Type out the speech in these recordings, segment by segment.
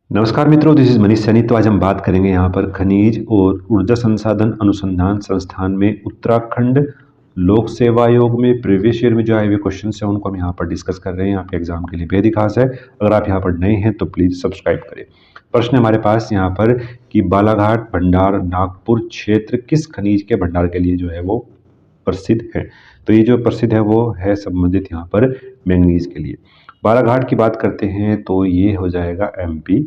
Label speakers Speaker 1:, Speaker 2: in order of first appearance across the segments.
Speaker 1: नमस्कार मित्रों, this is Manish Saini. तो आज हम बात करेंगे यहाँ पर खनिज और ऊर्जा संसाधन अनुसंधान संस्थान में उत्तराखंड लोक सेवा आयोग में प्रीवियस ईयर में जो आए हुए क्वेश्चन है उनको हम यहाँ पर डिस्कस कर रहे हैं। आपके एग्जाम के लिए बेहद ही खास है। अगर आप यहाँ पर नए हैं तो प्लीज सब्सक्राइब करें। प्रश्न हमारे पास यहाँ पर कि बालाघाट भंडार नागपुर क्षेत्र किस खनिज के भंडार के लिए जो है वो प्रसिद्ध है। तो ये जो प्रसिद्ध है वो है संबंधित यहाँ पर मैंगनीज के लिए। बालाघाट की बात करते हैं तो ये हो जाएगा एमपी।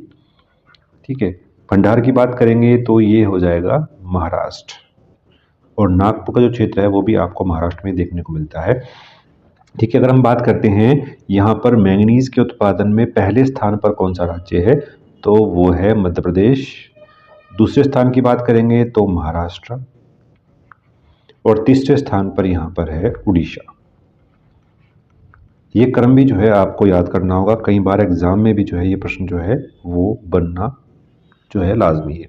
Speaker 1: ठीक है, भंडार की बात करेंगे तो ये हो जाएगा महाराष्ट्र, और नागपुर का जो क्षेत्र है वो भी आपको महाराष्ट्र में देखने को मिलता है। ठीक है, अगर हम बात करते हैं यहाँ पर मैंगनीज के उत्पादन में पहले स्थान पर कौन सा राज्य है, तो वो है मध्य प्रदेश। दूसरे स्थान की बात करेंगे तो महाराष्ट्र, और तीसरे स्थान पर यहाँ पर है उड़ीसा। ये क्रम भी जो है आपको याद करना होगा, कई बार एग्जाम में भी जो है ये प्रश्न जो है वो बनना जो है लाजमी है।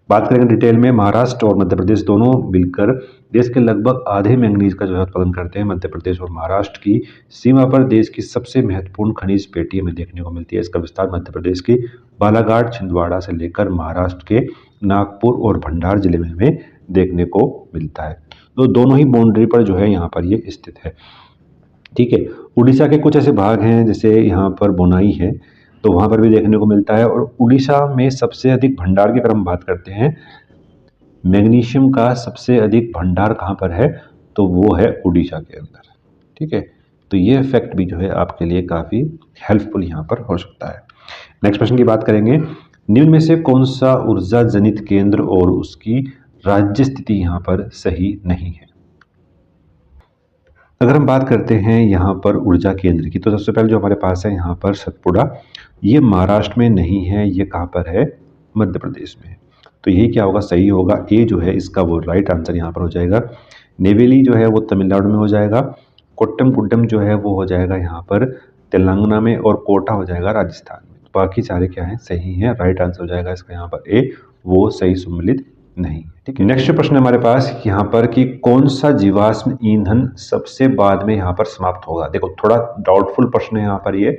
Speaker 1: बात करेंगे डिटेल में, महाराष्ट्र और मध्य प्रदेश दोनों मिलकर देश के लगभग आधे मैंगनीज का जो है उत्पादन करते हैं। मध्य प्रदेश और महाराष्ट्र की सीमा पर देश की सबसे महत्वपूर्ण खनिज पेटी हमें देखने को मिलती है। इसका विस्तार मध्य प्रदेश की बालाघाट छिंदवाड़ा से लेकर महाराष्ट्र के नागपुर और भंडार जिले में हमें देखने को मिलता है। तो दोनों ही बाउंड्री पर जो है यहाँ पर ये स्थित है। ठीक है, उड़ीसा के कुछ ऐसे भाग हैं जैसे यहाँ पर बोनाई है, तो वहाँ पर भी देखने को मिलता है। और उड़ीसा में सबसे अधिक भंडार की अगर हम बात करते हैं, मैग्नीशियम का सबसे अधिक भंडार कहाँ पर है, तो वो है उड़ीसा के अंदर। ठीक है, तो ये फैक्ट भी जो है आपके लिए काफ़ी हेल्पफुल यहाँ पर हो सकता है। नेक्स्ट प्रश्न की बात करेंगे, निम्न में से कौन सा ऊर्जा जनित केंद्र और उसकी राज्य स्थिति यहाँ पर सही नहीं है। अगर हम बात करते हैं यहाँ पर ऊर्जा केंद्र की, तो सबसे पहले जो हमारे पास है यहाँ पर सतपुड़ा, ये महाराष्ट्र में नहीं है, ये कहाँ पर है, मध्य प्रदेश में। तो ये क्या होगा, सही होगा, ए जो है इसका वो राइट आंसर यहाँ पर हो जाएगा। नेवेली जो है वो तमिलनाडु में हो जाएगा, कोट्टम गुड्डम जो है वो हो जाएगा यहाँ पर तेलंगाना में, और कोटा हो जाएगा राजस्थान में। तो बाकी सारे क्या हैं, सही हैं। राइट आंसर हो जाएगा इसका यहाँ पर ए, वो सही सम्मिलित नहीं। ठीक है, नेक्स्ट प्रश्न हमारे पास यहाँ पर कि कौन सा जीवाश्म ईंधन सबसे बाद में यहाँ पर समाप्त होगा। देखो थोड़ा डाउटफुल प्रश्न है यहाँ पर ये।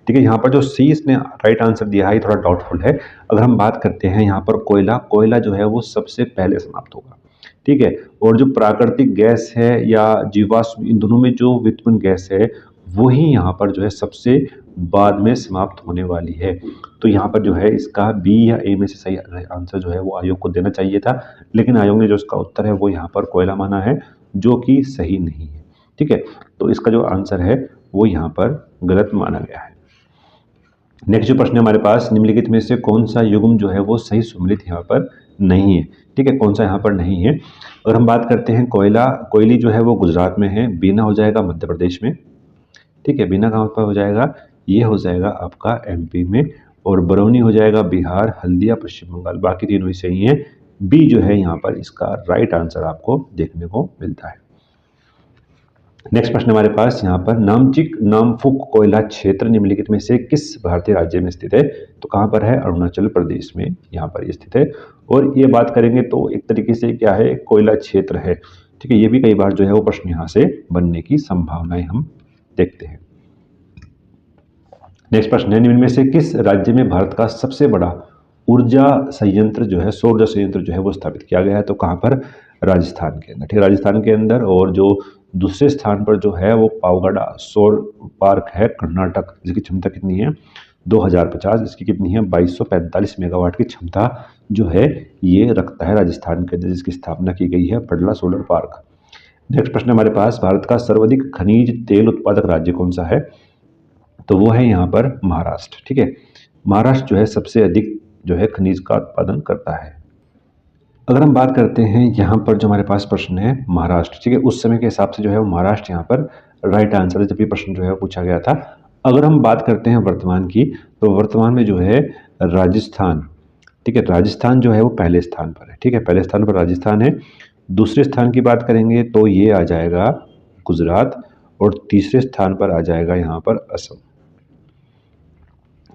Speaker 1: ठीक है, यहाँ पर जो सी इसने राइट आंसर दिया है थोड़ा डाउटफुल है। अगर हम बात करते हैं यहाँ पर कोयला जो है वो सबसे पहले समाप्त होगा। ठीक है, और जो प्राकृतिक गैस है या जीवाश्म, इन दोनों में जो व्युत्पन्न गैस है वही यहाँ पर जो है सबसे बाद में समाप्त होने वाली है। तो यहाँ पर जो है इसका बी या ए में से सही आंसर जो है वो आयोग को देना चाहिए था, लेकिन आयोग ने जो इसका उत्तर है वो यहाँ पर कोयला माना है, जो कि सही नहीं है। ठीक है, तो इसका जो आंसर है वो यहाँ पर गलत माना गया है। नेक्स्ट जो प्रश्न है हमारे पास, निम्नलिखित में से कौन सा युग्म जो है वो सही सम्मिलित यहाँ पर नहीं है। ठीक है, कौन सा यहाँ पर नहीं है। अगर हम बात करते हैं कोयली जो है वो गुजरात में है, बीना हो जाएगा मध्य प्रदेश में। ठीक है, बीना कहाँ पर हो जाएगा, ये हो जाएगा आपका एमपी में, और बरौनी हो जाएगा बिहार, हल्दिया पश्चिम बंगाल। बाकी तीनों ही सही हैं। बी जो है यहाँ पर इसका राइट आंसर आपको देखने को मिलता है। नेक्स्ट प्रश्न हमारे पास यहाँ पर, नामचिक नामफुक कोयला क्षेत्र निम्नलिखित में से किस भारतीय राज्य में स्थित है। तो कहाँ पर है, अरुणाचल प्रदेश में यहाँ पर स्थित है। और ये बात करेंगे तो एक तरीके से क्या है, कोयला क्षेत्र है। ठीक है, ये भी कई बार जो है वो प्रश्न यहाँ से बनने की संभावनाएं हम देखते हैं। नेक्स्ट प्रश्न है, निम्न में से किस राज्य में भारत का सबसे बड़ा ऊर्जा संयंत्र जो है, सौर ऊर्जा संयंत्र जो है वो स्थापित किया गया है। तो कहाँ पर, राजस्थान के अंदर। ठीक है, राजस्थान के अंदर। और जो दूसरे स्थान पर जो है वो पावगढ़ सौर पार्क है कर्नाटक, जिसकी क्षमता कितनी है, 2050। इसकी कितनी है, 2245 मेगावाट की क्षमता जो है ये रखता है राजस्थान के अंदर, जिसकी स्थापना की गई है पडला सोलर पार्क। नेक्स्ट प्रश्न हमारे पास, भारत का सर्वाधिक खनिज तेल उत्पादक राज्य कौन सा है। तो वो है यहाँ पर महाराष्ट्र। ठीक है, महाराष्ट्र जो है सबसे अधिक जो है खनिज का उत्पादन करता है। अगर हम बात करते हैं यहाँ पर जो हमारे पास प्रश्न है महाराष्ट्र, ठीक है, उस समय के हिसाब से जो है वो महाराष्ट्र यहाँ पर राइट आंसर है जब ये प्रश्न जो है पूछा गया था। अगर हम बात करते हैं वर्तमान की, तो वर्तमान में जो है राजस्थान, ठीक है, राजस्थान जो है वो पहले स्थान पर है। ठीक है, पहले स्थान पर राजस्थान है। दूसरे स्थान की बात करेंगे तो ये आ जाएगा गुजरात, और तीसरे स्थान पर आ जाएगा यहाँ पर असम।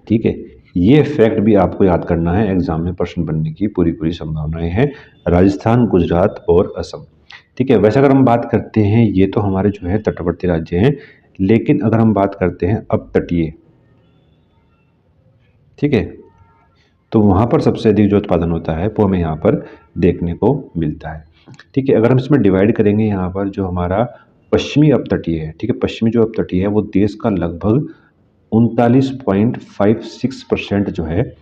Speaker 1: ठीक है, ये फैक्ट भी आपको याद करना है, एग्जाम में प्रश्न बनने की पूरी संभावनाएं हैं, राजस्थान, गुजरात और असम। ठीक है, वैसे अगर हम बात करते हैं, ये तो हमारे जो है तटवर्ती राज्य हैं, लेकिन अगर हम बात करते हैं अब तटीय, ठीक है, तो वहाँ पर सबसे अधिक जो उत्पादन होता है वो हमें यहाँ पर देखने को मिलता है। ठीक है, अगर हम इसमें डिवाइड करेंगे यहाँ पर जो हमारा पश्चिमी अपतटीय है, ठीक है, पश्चिमी जो अपतटीय है वो देश का लगभग 39.56% जो है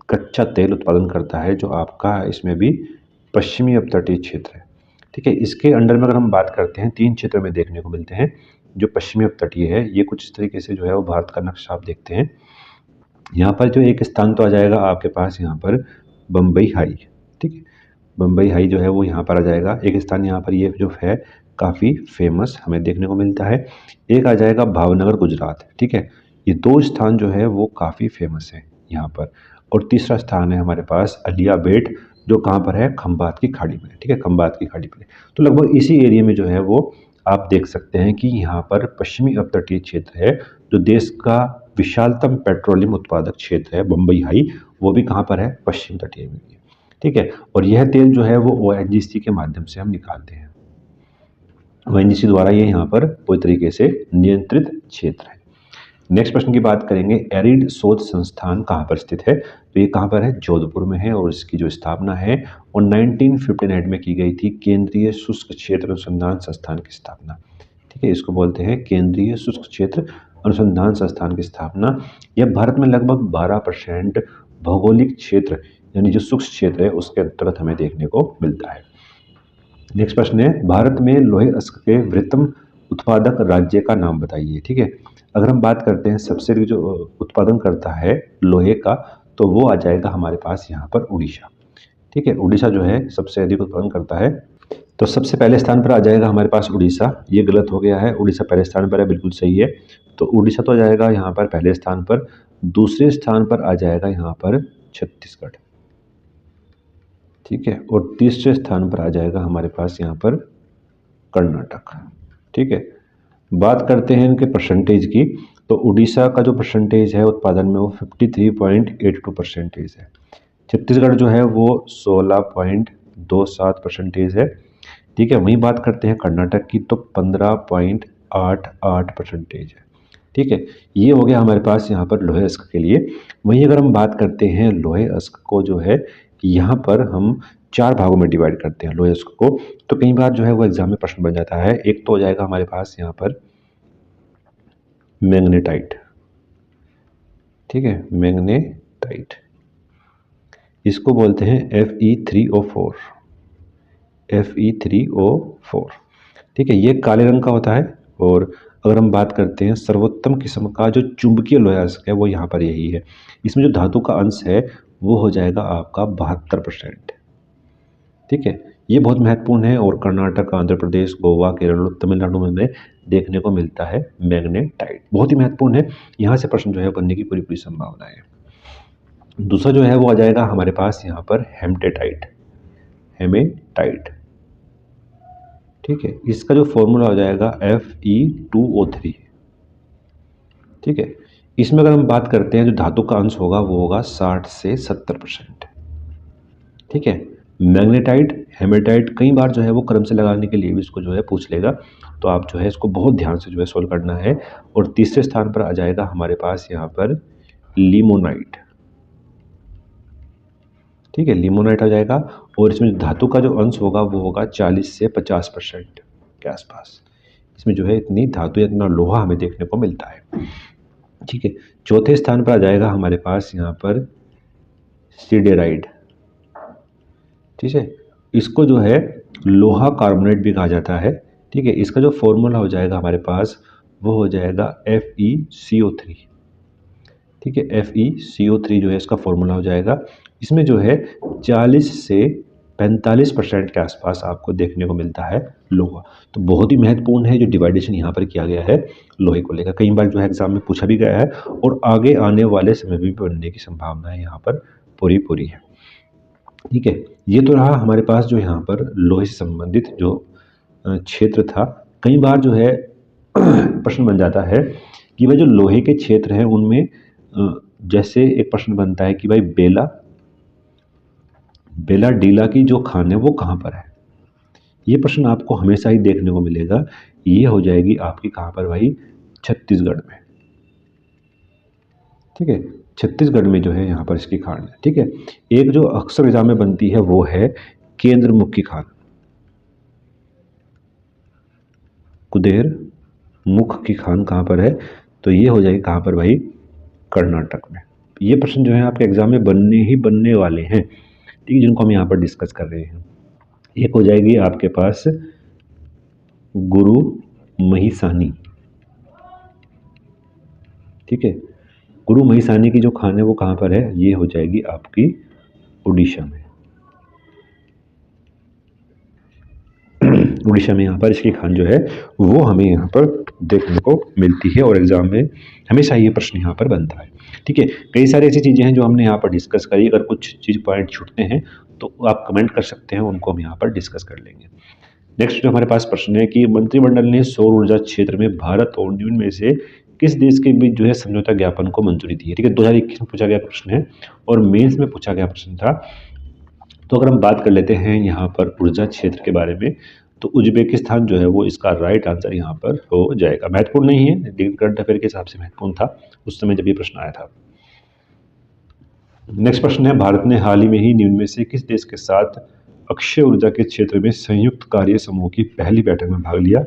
Speaker 1: कच्चा तेल उत्पादन करता है, जो आपका इसमें भी पश्चिमी अपतटीय क्षेत्र है। ठीक है, इसके अंडर में अगर हम बात करते हैं 3 क्षेत्र में देखने को मिलते हैं जो पश्चिमी अपतटीय है। ये कुछ इस तरीके से जो है वो भारत का नक्शा आप देखते हैं। यहाँ पर जो एक स्थान तो आ जाएगा आपके पास यहाँ पर बम्बई हाई। ठीक है, बम्बई हाई जो है वो यहाँ पर आ जाएगा। एक स्थान यहाँ पर ये जो है काफ़ी फेमस हमें देखने को मिलता है। एक आ जाएगा भावनगर गुजरात। ठीक है, ये 2 स्थान जो है वो काफ़ी फेमस है यहाँ पर। और तीसरा स्थान है हमारे पास अलिया बेट, जो कहाँ पर है, खंबात की खाड़ी में। ठीक है, खंबात की खाड़ी पर। तो लगभग इसी एरिया में जो है वो आप देख सकते हैं कि यहाँ पर पश्चिमी अपतटीय क्षेत्र है, जो देश का विशालतम पेट्रोलियम उत्पादक क्षेत्र है बम्बई हाई, वो भी कहाँ पर है, पश्चिम तटीय में भी है। ठीक है, और यह तेल जो है वो ओएनजीसी के माध्यम से हम निकालते हैं। ओएनजीसी द्वारा ये यहाँ पर पूरी तरीके से नियंत्रित क्षेत्र है। नेक्स्ट प्रश्न की बात करेंगे, एरिड शोध संस्थान कहाँ पर स्थित है? तो ये कहाँ पर है, जोधपुर में है। और इसकी जो स्थापना है वो 1959 में की गई थी, केंद्रीय शुष्क क्षेत्र अनुसंधान संस्थान की स्थापना। ठीक है, इसको बोलते हैं केंद्रीय शुष्क क्षेत्र अनुसंधान संस्थान की स्थापना। यह भारत में लगभग 12% भौगोलिक क्षेत्र यानी जो शुष्क क्षेत्र है उसके अंतर्गत हमें देखने को मिलता है। नेक्स्ट प्रश्न है, भारत में लोहे अयस्क के वृहत्तम उत्पादक राज्य का नाम बताइए। ठीक है, अगर हम बात करते हैं सबसे अधिक जो उत्पादन करता है लोहे का, तो वो आ जाएगा हमारे पास यहाँ पर उड़ीसा। ठीक है, उड़ीसा जो है सबसे अधिक उत्पादन करता है। तो सबसे पहले स्थान पर आ जाएगा हमारे पास उड़ीसा। ये गलत हो गया है, उड़ीसा पहले स्थान पर है, बिल्कुल सही है। तो उड़ीसा तो आ जाएगा यहाँ पर पहले स्थान पर। दूसरे स्थान पर आ जाएगा यहाँ पर छत्तीसगढ़। ठीक है, और तीसरे स्थान पर आ जाएगा हमारे पास यहाँ पर कर्नाटक। ठीक है, बात करते हैं इनके परसेंटेज की। तो उड़ीसा का जो परसेंटेज है उत्पादन में वो 53.82% है। छत्तीसगढ़ जो है वो 16.27% है। ठीक है, वहीं बात करते हैं कर्नाटक की तो 15.88% है। ठीक है, ये हो गया हमारे पास यहाँ पर लोहे अयस्क के लिए। वहीं अगर हम बात करते हैं लोहे अयस्क को जो है यहाँ पर हम 4 भागों में डिवाइड करते हैं लोहे अयस्क को। तो कई बार जो है वो एग्जाम में प्रश्न बन जाता है। एक तो हो जाएगा हमारे पास यहाँ पर मैग्नेटाइट। ठीक है, मैग्नेटाइट, इसको बोलते हैं Fe3O4। Fe3O4। ठीक है, ये काले रंग का होता है। और अगर हम बात करते हैं सर्वोत्तम किस्म का जो चुंबकीय लोहा अयस्क है वो यहाँ पर यही है। इसमें जो धातु का अंश है वो हो जाएगा आपका 72%। ठीक है, ये बहुत महत्वपूर्ण है और कर्नाटक, आंध्र प्रदेश, गोवा, केरल और तमिलनाडु में देखने को मिलता है मैग्नेटाइट। बहुत ही महत्वपूर्ण है, यहाँ से प्रश्न जो है बनने की पूरी पूरी संभावना है। दूसरा जो है वो आ जाएगा हमारे पास यहाँ पर हेमटेटाइट। हेमेटाइट। ठीक है, इसका जो फॉर्मूला हो जाएगा Fe2O3। ठीक है, इसमें अगर हम बात करते हैं जो धातु का अंश होगा वो होगा 60 से 70%। ठीक है, मैग्नेटाइट, हेमेटाइट कई बार जो है वो क्रम से लगाने के लिए भी इसको जो है पूछ लेगा, तो आप जो है इसको बहुत ध्यान से जो है सोल्व करना है। और तीसरे स्थान पर आ जाएगा हमारे पास यहाँ पर लिमोनाइट। ठीक है, लिमोनाइट आ जाएगा। और इसमें धातु का जो अंश होगा वो होगा 40 से 50% के आसपास। इसमें जो है इतनी धातु, इतना लोहा हमें देखने को मिलता है। ठीक है, चौथे स्थान पर आ जाएगा हमारे पास यहाँ पर सिडेराइड। ठीक है, इसको जो है लोहा कार्बोनेट भी कहा जाता है। ठीक है, इसका जो फॉर्मूला हो जाएगा हमारे पास वो हो जाएगा FeCO3। ठीक है, FeCO3 जो है इसका फॉर्मूला हो जाएगा। इसमें जो है 40 से 45% के आसपास आपको देखने को मिलता है लोहा। तो बहुत ही महत्वपूर्ण है जो डिवाइडेशन यहाँ पर किया गया है लोहे को लेकर। कई बार जो है एग्जाम में पूछा भी गया है और आगे आने वाले समय में भी बनने की संभावना है यहाँ पर पूरी है। ठीक है, ये तो रहा हमारे पास जो यहाँ पर लोहे से संबंधित जो क्षेत्र था। कई बार जो है प्रश्न बन जाता है कि भाई जो लोहे के क्षेत्र हैं उनमें जैसे एक प्रश्न बनता है कि भाई बेला डीला की जो खान है वो कहाँ पर है। ये प्रश्न आपको हमेशा ही देखने को मिलेगा। ये हो जाएगी आपकी कहाँ पर भाई, छत्तीसगढ़ में। ठीक है, छत्तीसगढ़ में जो है यहाँ पर इसकी खान है। ठीक है, एक जो अक्सर एग्जाम में बनती है वो है केंद्र मुख की खान। कुदेर मुख की खान कहाँ पर है, तो ये हो जाएगी कहाँ पर भाई, कर्नाटक में। ये प्रश्न जो है आपके एग्जाम में बनने वाले हैं, ठीक है, जिनको हम यहाँ पर डिस्कस कर रहे हैं। एक हो जाएगी आपके पास गुरु महिसानी। ठीक है, गुरु महिसानी की जो खान है वो कहाँ पर है, ये हो जाएगी आपकी उड़ीसा में। उड़ीसा में यहाँ पर इसकी खान जो है वो हमें यहाँ पर देखने को मिलती है, और एग्जाम में हमेशा ये प्रश्न यहाँ पर बनता है। ठीक है, कई सारी ऐसी चीज़ें हैं जो हमने यहाँ पर डिस्कस करी। अगर कुछ चीज़ पॉइंट छूटते हैं तो आप कमेंट कर सकते हैं, उनको हम यहाँ पर डिस्कस कर लेंगे। नेक्स्ट जो हमारे पास प्रश्न है कि मंत्रिमंडल ने सौर ऊर्जा क्षेत्र में भारत और न्यून में से किस देश के बीच जो है समझौता ज्ञापन को मंजूरी दी है। ठीक है, 2021 में पूछा गया प्रश्न है और मेंस में पूछा गया प्रश्न था। तो अगर हम बात कर लेते हैं यहाँ पर ऊर्जा क्षेत्र के बारे में, तो उज्बेकिस्तान जो है वो इसका राइट आंसर यहाँ पर हो जाएगा। महत्वपूर्ण नहीं है, लेकिन करंट अफेयर के हिसाब से महत्वपूर्ण था उस समय जब ये प्रश्न आया था। नेक्स्ट प्रश्न है, भारत ने हाल ही में ही निम्न में से किस देश के साथ अक्षय ऊर्जा के क्षेत्र में संयुक्त कार्य समूह की पहली बैठक में भाग लिया,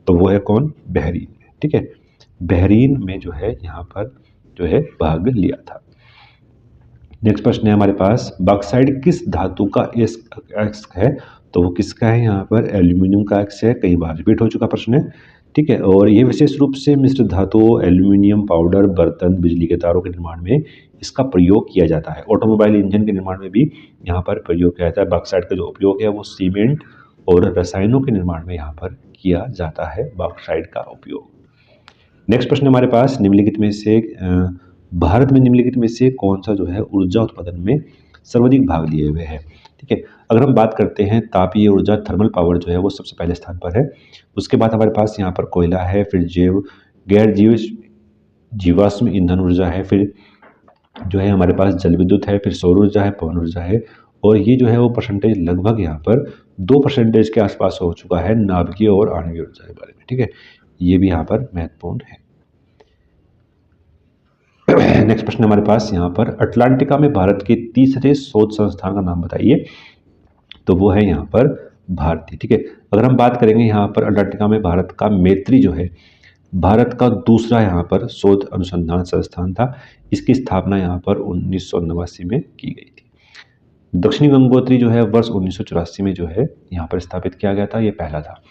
Speaker 1: तो वो है कौन, बहरीन। ठीक है, बहरीन में जो है यहाँ पर जो है भाग लिया था। नेक्स्ट प्रश्न है हमारे पास, बॉक्साइट किस धातु का एक्स है, तो वो किसका है, यहाँ पर एल्यूमिनियम का एक्स है। कई बार रिपीट हो चुका प्रश्न है। ठीक है, और ये विशेष रूप से मिश्र धातु, एल्यूमिनियम पाउडर, बर्तन, बिजली के तारों के निर्माण में इसका प्रयोग किया जाता है। ऑटोमोबाइल इंजन के निर्माण में भी यहाँ पर प्रयोग किया जाता है। बॉक्साइट का जो उपयोग है वो सीमेंट और रसायनों के निर्माण में यहाँ पर किया जाता है बॉक्साइट का उपयोग। नेक्स्ट प्रश्न हमारे पास, निम्नलिखित में से भारत में निम्नलिखित में से कौन सा जो है ऊर्जा उत्पादन में सर्वाधिक भाग लिए हुए है। ठीक है, अगर हम बात करते हैं तापीय ऊर्जा, थर्मल पावर जो है वो सबसे पहले स्थान पर है। उसके बाद हमारे पास यहाँ पर कोयला है, फिर गैर जीवाश्म ईंधन ऊर्जा है, फिर जो है हमारे पास जल विद्युत है, फिर सौर ऊर्जा है, पवन ऊर्जा है। और ये जो है वो परसेंटेज लगभग यहाँ पर 2% के आसपास हो चुका है नाभिकीय और आणविक ऊर्जा के बारे में। ठीक है, ये भी यहाँ पर महत्वपूर्ण है। नेक्स्ट प्रश्न हमारे पास यहाँ पर, अटलांटिका में भारत के तीसरे शोध संस्थान का नाम बताइए, तो वो है यहाँ पर भारती। ठीक है, अगर हम बात करेंगे यहाँ पर अटलांटिका में भारत का मैत्री जो है भारत का दूसरा यहाँ पर शोध अनुसंधान संस्थान था। इसकी स्थापना यहाँ पर 1989 में की गई थी। दक्षिणी गंगोत्री जो है वर्ष 1984 में जो है यहाँ पर स्थापित किया गया था, ये पहला था।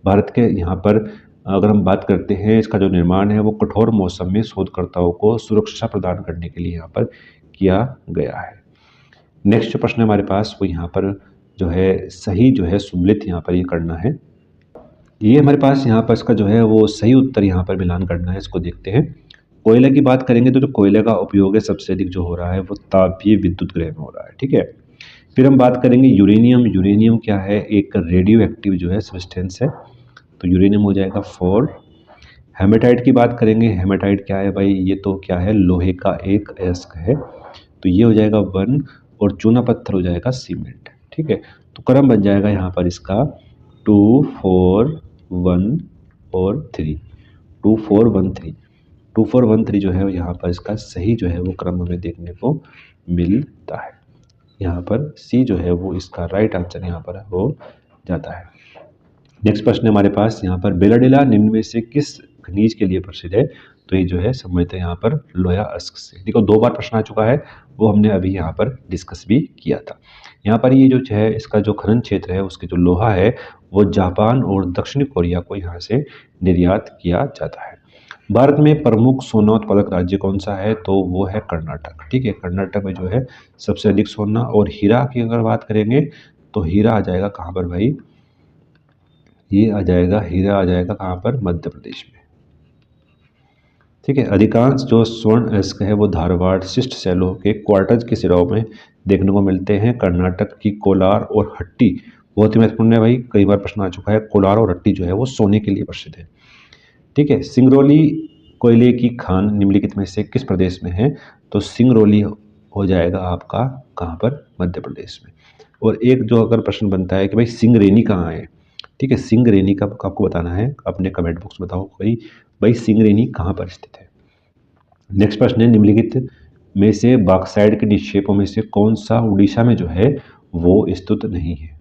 Speaker 1: भारत के यहाँ पर अगर हम बात करते हैं, इसका जो निर्माण है वो कठोर मौसम में शोधकर्ताओं को सुरक्षा प्रदान करने के लिए यहाँ पर किया गया है। नेक्स्ट जो प्रश्न हमारे पास वो यहाँ पर जो है सही जो है सुमलित यहाँ पर ये करना है। ये हमारे पास यहाँ पर इसका जो है वो सही उत्तर यहाँ पर मिलान करना है। इसको देखते हैं। कोयले की बात करेंगे तो जो कोयले का उपयोग है सबसे अधिक जो हो रहा है वो तापीय विद्युत गृह में हो रहा है। ठीक है, फिर हम बात करेंगे यूरेनियम। यूरेनियम क्या है, एक रेडियो एक्टिव जो है सब्सटेंस है, तो यूरेनियम हो जाएगा 4। हेमेटाइट की बात करेंगे, हेमेटाइट क्या है भाई, ये तो क्या है लोहे का एक अयस्क है, तो ये हो जाएगा 1। और चूना पत्थर हो जाएगा सीमेंट। ठीक है, तो क्रम बन जाएगा यहाँ पर इसका 2 4 1 और 3, 2 4 1 3, 2 4 1 3 जो है यहाँ पर इसका सही जो है वो क्रम हमें देखने को मिलता है। यहाँ पर सी जो है वो इसका राइट आंसर यहाँ पर हो जाता है। नेक्स्ट प्रश्न हमारे पास यहाँ पर, बेलाडेला निम्न में से किस खनिज के लिए प्रसिद्ध है, तो ये जो है संबंधित है यहाँ पर लोया अयस्क से। देखो 2 बार प्रश्न आ चुका है, वो हमने अभी यहाँ पर डिस्कस भी किया था। यहाँ पर ये जो है इसका जो खनन क्षेत्र है उसके जो लोहा है वो जापान और दक्षिणी कोरिया को यहाँ से निर्यात किया जाता है। भारत में प्रमुख सोना उत्पादक राज्य कौन सा है, तो वो है कर्नाटक। ठीक है, कर्नाटक में जो है सबसे अधिक सोना। और हीरा की अगर बात करेंगे तो हीरा आ जाएगा कहाँ पर भाई, ये आ जाएगा हीरा आ जाएगा कहाँ पर, मध्य प्रदेश में। ठीक है, अधिकांश जो स्वर्ण अयस्क है वो धारवाड़ शिष्ट शैलों के क्वार्टज के सिराओं में देखने को मिलते हैं। कर्नाटक की कोलार और हट्टी बहुत ही महत्वपूर्ण है भाई, कई बार प्रश्न आ चुका है। कोलार और हट्टी जो है वो सोने के लिए प्रसिद्ध है। ठीक है, सिंगरौली कोयले की खान निम्नलिखित में से किस प्रदेश में है, तो सिंगरौली हो जाएगा आपका कहाँ पर, मध्य प्रदेश में। और एक जो अगर प्रश्न बनता है कि भाई सिंगरेनी कहाँ है, ठीक है, सिंगरेनी का आपको बताना है, अपने कमेंट बॉक्स में बताओ भाई सिंगरेनी कहाँ पर स्थित है। नेक्स्ट प्रश्न है, निम्नलिखित में से बॉक्साइट के निक्षेपों में से कौन सा उड़ीसा में जो है वो स्थित नहीं है।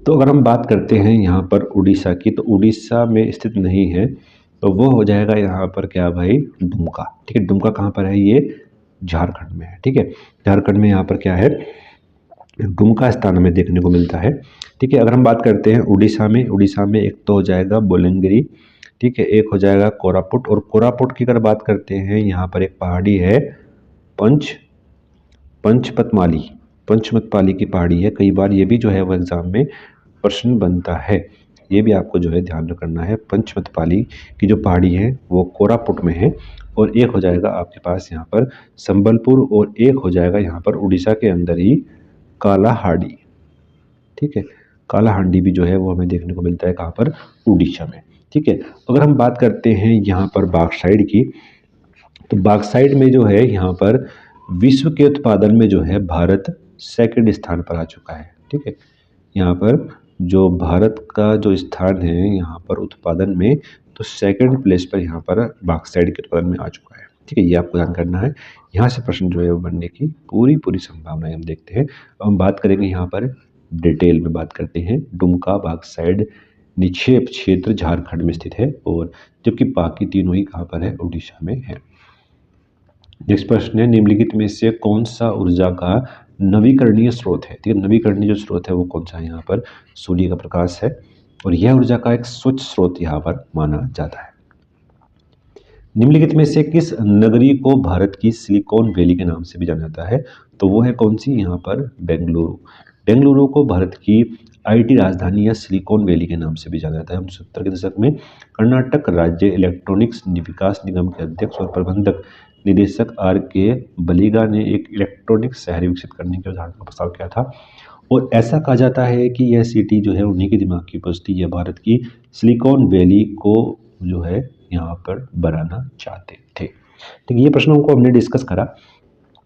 Speaker 1: तो अगर हम बात करते हैं यहाँ पर उड़ीसा की, तो उड़ीसा में स्थित नहीं है, तो वो हो जाएगा यहाँ पर क्या भाई, दुमका। ठीक है, दुमका कहाँ पर है, ये झारखंड में है। ठीक है, झारखंड में यहाँ पर क्या है, दुमका स्थान में देखने को मिलता है। ठीक है, अगर हम बात करते हैं उड़ीसा में एक तो हो जाएगा बोलंगिरी, ठीक है, एक हो जाएगा कोरापुट। और कोरापुट की अगर बात करते हैं, यहाँ पर एक पहाड़ी है पंचमतमाली, पंचमतपाली की पहाड़ी है। कई बार ये भी जो है वो एग्जाम में प्रश्न बनता है, ये भी आपको जो है ध्यान रखना है। पंचमतपाली की जो पहाड़ी है वो कोरापुट में है। और एक हो जाएगा आपके पास यहाँ पर संबलपुर, और एक हो जाएगा यहाँ पर उड़ीसा के अंदर ही कालाहांडी। ठीक है, कालाहांडी भी जो है वो हमें देखने को मिलता है कहाँ पर, उड़ीसा में। ठीक है, अगर हम बात करते हैं यहाँ पर बॉक्साइट की, तो बॉक्साइट में जो है यहाँ पर विश्व के उत्पादन में जो है भारत सेकंड स्थान पर आ चुका है। ठीक है, यहाँ पर जो भारत का जो स्थान है यहाँ पर उत्पादन में, तो सेकंड प्लेस पर यहाँ पर बॉक्साइट के उत्पादन में आ चुका है। ठीक है, ये आपको ध्यान करना है। यहाँ से प्रश्न जो है वो बनने की पूरी संभावना हम देखते हैं। अब हम बात करेंगे यहाँ पर डिटेल में बात करते हैं। दुमका बॉक्साइट निक्षेप क्षेत्र झारखंड में स्थित है, और जबकि बाकी तीनों ही कहाँ पर है, उड़ीसा में है। नेक्स्ट प्रश्न है, निम्नलिखित में से कौन सा ऊर्जा का नवीकरणीय स्रोत है। ठीक है, नवीकरणीय जो स्रोत है वो कौन सा है, यहाँ पर सूर्य का प्रकाश है, और यह ऊर्जा का एक स्वच्छ स्रोत यहाँ पर माना जाता है। निम्नलिखित में से किस नगरी को भारत की सिलिकॉन वैली के नाम से भी जाना जाता है, तो वो है कौन सी, यहाँ पर बेंगलुरु। बेंगलुरु को भारत की आईटी राजधानी या सिलिकॉन वैली के नाम से भी जाना जाता है। 1970 के दशक में कर्नाटक राज्य इलेक्ट्रॉनिक्स विकास निगम के अध्यक्ष और प्रबंधक निदेशक R.K. बलिगा ने एक इलेक्ट्रॉनिक शहर विकसित करने के उदाहरण का प्रस्ताव किया था, और ऐसा कहा जाता है कि यह सिटी जो है उन्हीं के दिमाग की उपज थी। यह भारत की सिलिकॉन वैली को जो है यहाँ पर बनाना चाहते थे। ठीक है, ये प्रश्नों को हमने डिस्कस करा,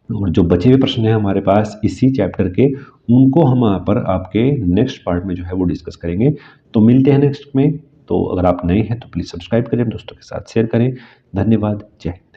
Speaker 1: और जो बचे हुए प्रश्न हैं हमारे पास इसी चैप्टर के, उनको हम यहाँ पर आपके नेक्स्ट पार्ट में जो है वो डिस्कस करेंगे। तो मिलते हैं नेक्स्ट में। तो अगर आप नए हैं तो प्लीज़ सब्सक्राइब करें, दोस्तों के साथ शेयर करें। धन्यवाद, जय हिंद।